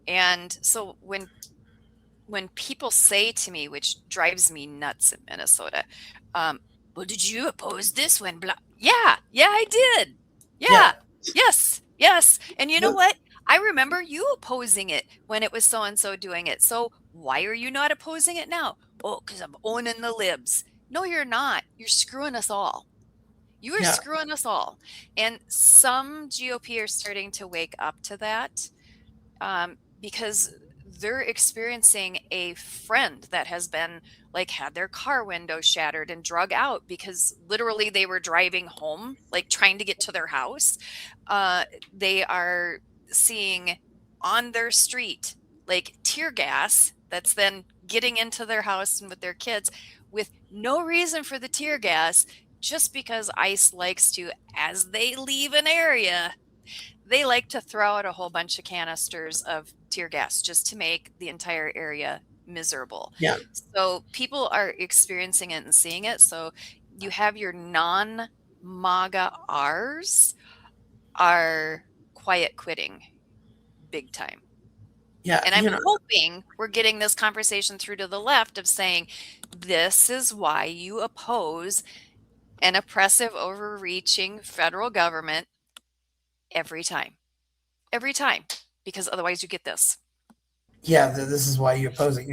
And so when when people say to me, which drives me nuts in Minnesota, well, did you oppose this when blah? Yeah, I did. Yeah. Yeah, yes. And you know Look, what? I remember you opposing it when it was so and so doing it. So why are you not opposing it now? Oh, because I'm owning the libs. No, you're not. You're screwing us all. You are yeah. screwing us all. And some GOP are starting to wake up to that, because they're experiencing a friend that has been like had their car window shattered and drug out because literally they were driving home, like trying to get to their house. They are seeing on their street like tear gas that's then getting into their house and with their kids with no reason for the tear gas, just because ICE likes to, as they leave an area, they like to throw out a whole bunch of canisters of tear gas just to make the entire area miserable. Yeah. So people are experiencing it and seeing it. So you have your non-MAGA R's are quiet quitting big time. Yeah. And I'm hoping we're getting this conversation through to the left of saying, this is why you oppose an oppressive, overreaching federal government every time. Every time. Because otherwise you get this. Yeah. This is why you oppose it.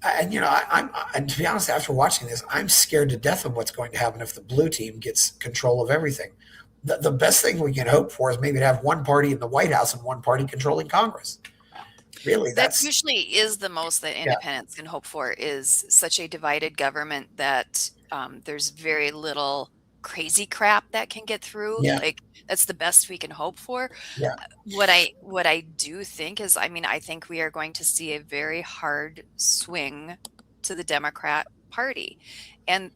And to be honest, after watching this, I'm scared to death of what's going to happen if the blue team gets control of everything. The best thing we can hope for is maybe to have one party in the White House and one party controlling Congress. Really, That that's usually is the most that yeah, independents can hope for, is such a divided government that there's very little crazy crap that can get through. yeah, Like that's the best we can hope for. yeah, What I do think is, I mean, I think we are going to see a very hard swing to the Democrat Party. And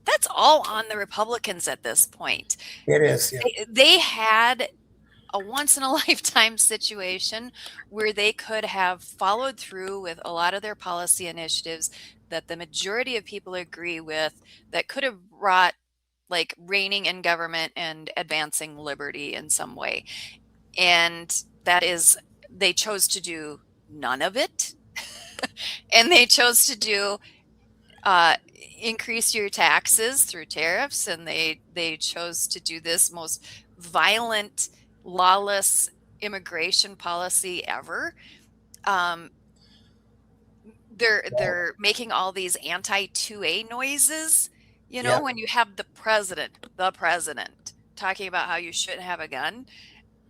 that's all on the Republicans at this point. it is. Yeah, They had a once in a lifetime situation where they could have followed through with a lot of their policy initiatives that the majority of people agree with, that could have brought like reigning in government and advancing liberty in some way. And that is, they chose to do none of it. And they chose to do uh, increase your taxes through tariffs, and they chose to do this most violent, lawless immigration policy ever. Um, they're making all these anti 2A noises. You yeah. know, when you have the president talking about how you shouldn't have a gun.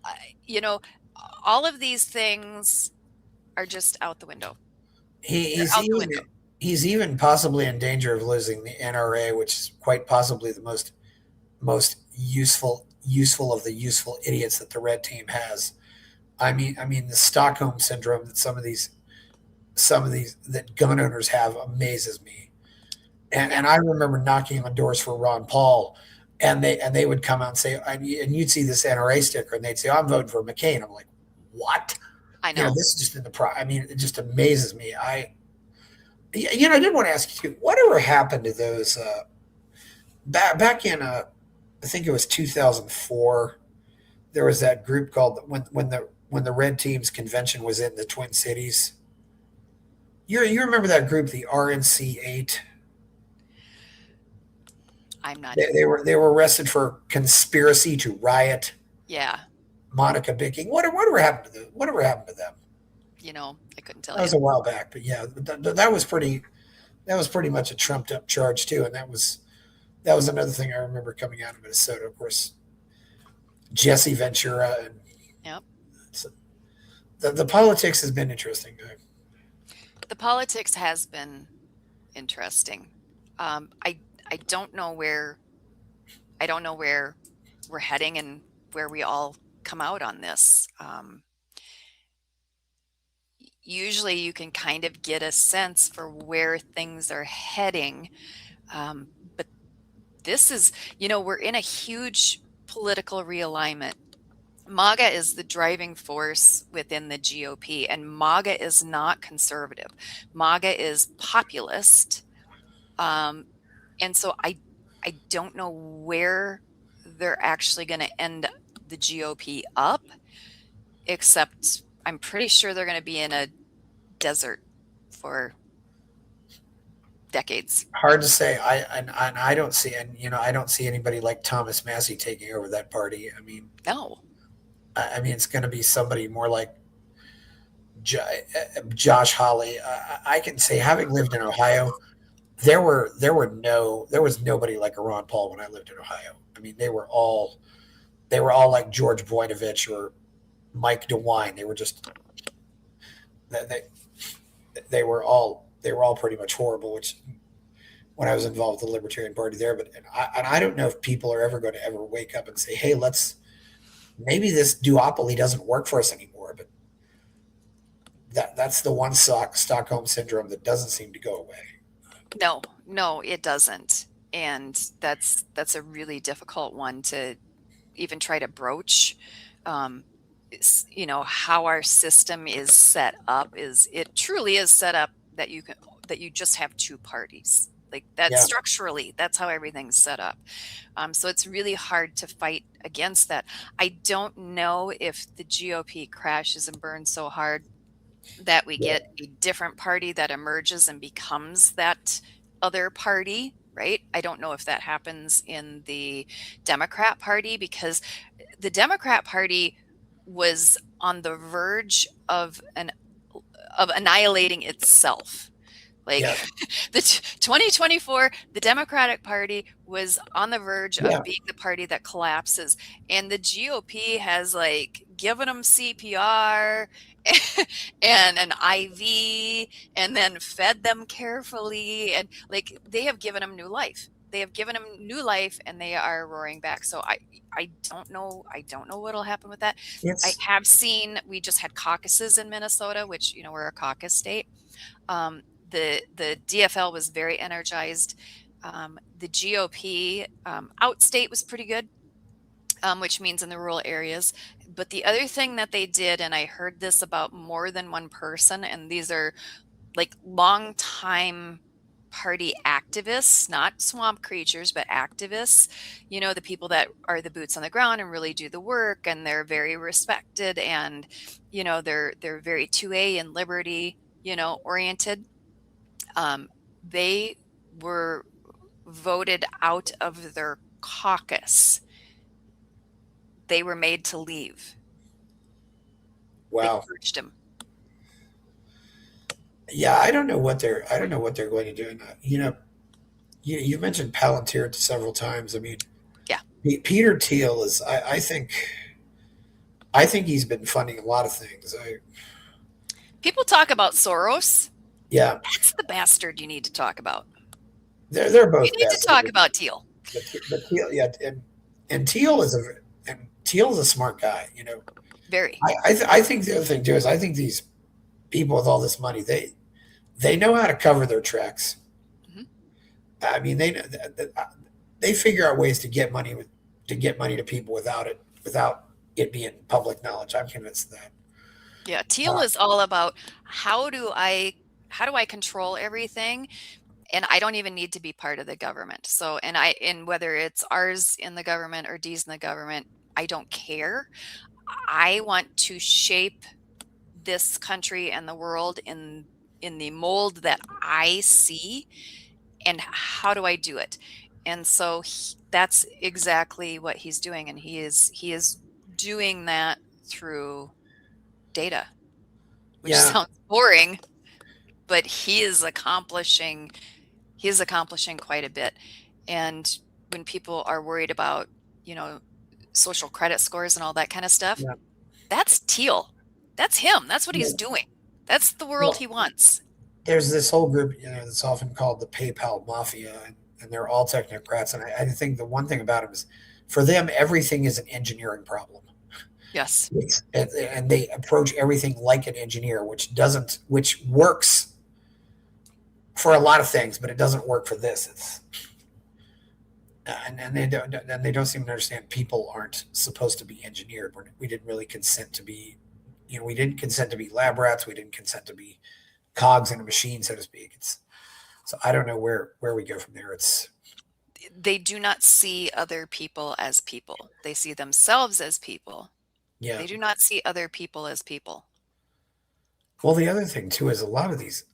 Uh, you know, all of these things are just out the window. He, They're he's out the even window. he's even possibly in danger of losing the NRA, which is quite possibly the most useful of the useful idiots that the red team has. I mean the Stockholm syndrome that some of these that gun owners have amazes me. And Yeah, and I remember knocking on doors for Ron Paul, and they would come out and say, and you'd see this NRA sticker, and they'd say, "I'm voting for McCain." I'm like, "What?" I know. This is just in the pro. I mean, it just amazes me. I did want to ask you too, whatever happened to those back in I think it was 2004. There was that group called when the Red Team's convention was in the Twin Cities. You remember that group, the RNC 8? I'm not. They were arrested for conspiracy to riot. Yeah, Monica Bicking. Whatever happened to them? Whatever happened to them? I couldn't tell That you. was a while back, but yeah, that was pretty. That was pretty much a trumped up charge too, and that was another thing I remember coming out of Minnesota. Of course, Jesse Ventura, and Yep. so the politics has been interesting. The politics has been interesting. I don't know where we're heading and where we all come out on this. Usually you can kind of get a sense for where things are heading. But this is, we're in a huge political realignment. MAGA is the driving force within the GOP, and MAGA is not conservative. MAGA is populist. And so I don't know where they're actually going to end the GOP up, except I'm pretty sure they're going to be in a desert for decades. Hard to say. I don't see, and I don't see anybody like Thomas Massey taking over that party. I mean, No. it's going to be somebody more like Josh Hawley. I can say, having lived in Ohio, there was nobody like a Ron Paul when I lived in Ohio. I mean, they were all like George Voinovich or Mike DeWine. They were just they they were all pretty much horrible. Which, when I was involved with the Libertarian Party there, but and I don't know if people are ever going to ever wake up and say, hey, maybe this duopoly doesn't work for us anymore. But that's the one Stockholm syndrome that doesn't seem to go away. No, it doesn't. And that's a really difficult one to even try to broach. How our system is set up it truly is set up that you just have two parties. Like that. Yeah. Structurally, that's how everything's set up. So it's really hard to fight against that. I don't know if the GOP crashes and burns so hard that we get a different party that emerges and becomes that other party, right? I don't know if that happens in the Democrat Party, because the Democrat Party was on the verge of annihilating itself. Like the 2024, the Democratic Party was on the verge of being the party that collapses, and the GOP has like given them CPR and an IV, and then fed them carefully, and like they have given them new life. They have given them new life, and they are roaring back. So I don't know. I don't know what'll happen with that. I have seen, we just had caucuses in Minnesota, which we're a caucus state. The DFL was very energized. The GOP outstate was pretty good, which means in the rural areas. But the other thing that they did, and I heard this about more than one person, and these are like longtime party activists, not swamp creatures, but activists, the people that are the boots on the ground and really do the work, and they're very respected, and they're very 2A and liberty oriented. They were voted out of their caucus. They were made to leave. Wow. They purged them. Yeah, I don't know what they're going to do. You mentioned Palantir several times. I mean, yeah, Peter Thiel is. I think he's been funding a lot of things. People talk about Soros. Yeah, that's the bastard you need to talk about. They're both. You need to talk about Thiel. But Thiel, yeah, and Thiel is a smart guy. Very. I think the other thing too is, I think these people with all this money, they know how to cover their tracks. Mm-hmm. I mean, they figure out ways to get money to people without it being public knowledge. I'm convinced of that. Yeah, Thiel is all about how do I control everything, and I don't even need to be part of the government. So, and whether it's ours in the government or D's in the government, I don't care. I want to shape this country and the world in the mold that I see, and how do I do it? And so that's exactly what he's doing, and he is doing that through data, which sounds boring, but he is accomplishing quite a bit. And when people are worried about social credit scores and all that kind of stuff, that's Thiel. That's him. That's what he's doing. That's the world he wants. There's this whole group, that's often called the PayPal Mafia, and they're all technocrats. And I think the one thing about them is, for them, everything is an engineering problem. Yes. And they approach everything like an engineer, which works for a lot of things, but it doesn't work for this. And they don't seem to understand people aren't supposed to be engineered. We didn't really consent to be, we didn't consent to be lab rats. We didn't consent to be cogs in a machine, so to speak. So I don't know where we go from there. They do not see other people as people. They see themselves as people. Yeah. They do not see other people as people. Well, the other thing too is, a lot of these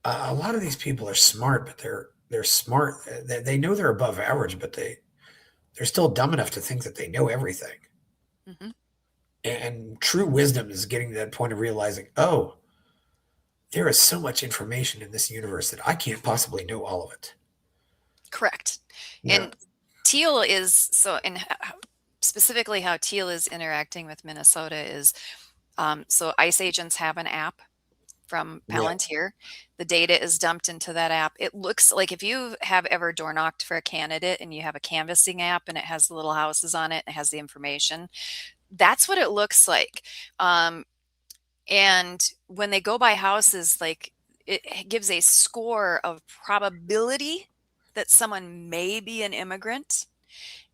A lot of these people are smart, but they're smart. They know they're above average, but they're still dumb enough to think that they know everything. Hmm. And true wisdom is getting to that point of realizing, oh, there is so much information in this universe that I can't possibly know all of it. Correct. Yeah, And Teal is so, and specifically how Teal is interacting with Minnesota is, so ICE agents have an app from yeah, Palantir. The data is dumped into that app. It looks like, if you have ever door knocked for a candidate and you have a canvassing app and it has the little houses on it, it has the information. That's what it looks like. And when they go by houses, like, it gives a score of probability that someone may be an immigrant.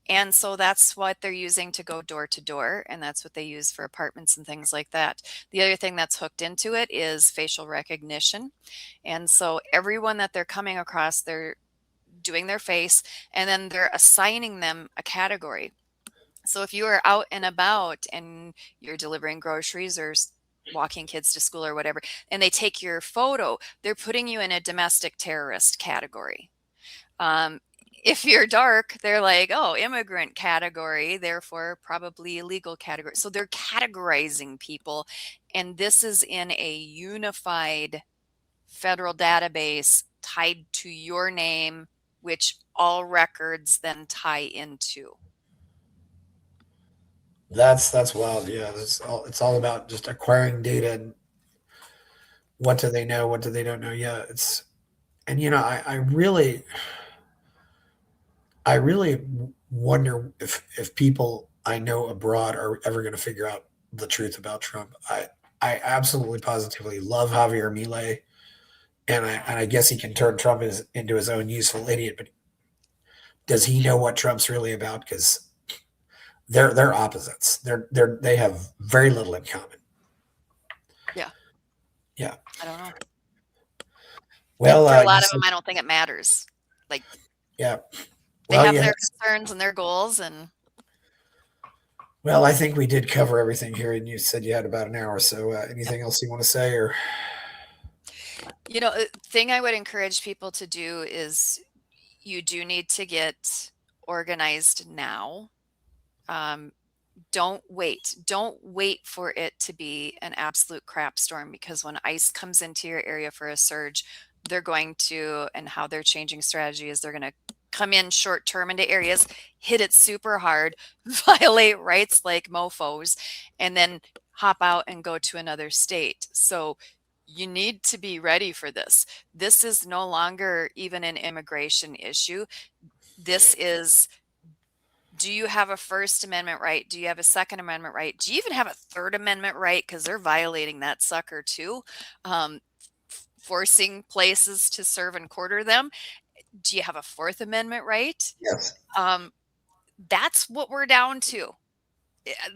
And so that's what they're using to go door to door. And that's what they use for apartments and things like that. The other thing that's hooked into it is facial recognition. And so everyone that they're coming across, they're doing their face and then they're assigning them a category. So if you are out and about and you're delivering groceries or walking kids to school or whatever, and they take your photo, they're putting you in a domestic terrorist category. Um, if you're dark, they're like, oh, immigrant category, therefore probably illegal category. So they're categorizing people. And this is in a unified federal database tied to your name, which all records then tie into. that's wild. Yeah, it's all about just acquiring data and what do they know, what do they don't know. Yeah, it's and I really wonder if people I know abroad are ever going to figure out the truth about Trump. I absolutely positively love Javier Milei, and I guess he can turn Trump into his own useful idiot. But does he know what Trump's really about? Because they're opposites. They have very little in common. Yeah, Yeah. I don't know. And Well, for a lot you of them, said, I don't think it matters. Like, yeah. they Well, have you had, their concerns and their goals. And, well, I think we did cover everything here, and you said you had about an hour. So, anything else you want to say, or thing I would encourage people to do is, you do need to get organized now. Um, don't wait. Don't wait for it to be an absolute crap storm, because when ICE comes into your area for a surge, they're going to, and how they're changing strategy is they're going to come in short term into areas, hit it super hard, violate rights like mofos, and then hop out and go to another state. So you need to be ready for this. This is no longer even an immigration issue. This is, do you have a First Amendment right? Do you have a Second Amendment right? Do you even have a Third Amendment right? Because they're violating that sucker too, um, forcing places to serve and quarter them. Do you have a Fourth Amendment right? yes, Um, that's what we're down to.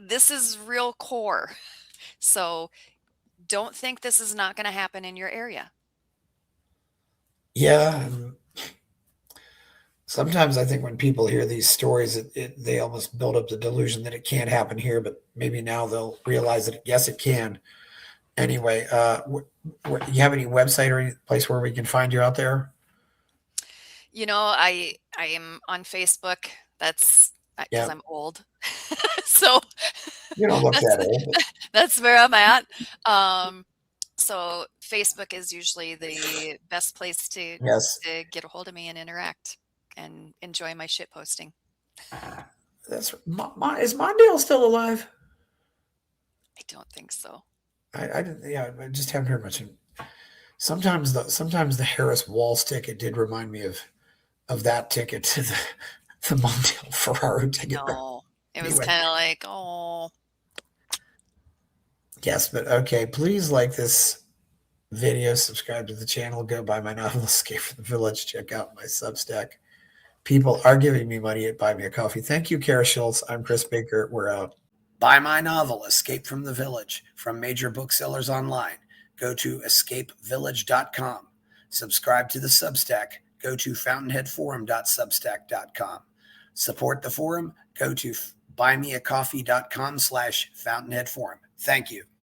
This is real core. So don't think this is not going to happen in your area. yeah. Sometimes I think when people hear these stories, they almost build up the delusion that it can't happen here, but maybe now they'll realize that yes, it can. Anyway, you have any website or any place where we can find you out there? I am on Facebook. That's because Yeah, I'm old. So you don't look that's that old. that's where I'm at. So Facebook is usually the best place to Yes, get a hold of me and interact and enjoy my shit posting. that's is Mondale still alive? I don't think so. I didn't. Yeah, I just haven't heard much. Sometimes the Harris Walls ticket did remind me of that ticket to the Mondale Ferraro ticket. No, it was Anyway, kind of like, oh, yes, but okay. Please like this video, subscribe to the channel, go buy my novel Escape from the Village, check out my Substack. People are giving me money at Buy Me a Coffee. Thank you, Cara Schulz. I'm Chris Baker. We're out. Buy my novel Escape from the Village from major booksellers online. Go to escapevillage.com. Subscribe to the Substack. Go to fountainheadforum.substack.com. Support the forum. Go to buymeacoffee.com/fountainheadforum. Thank you.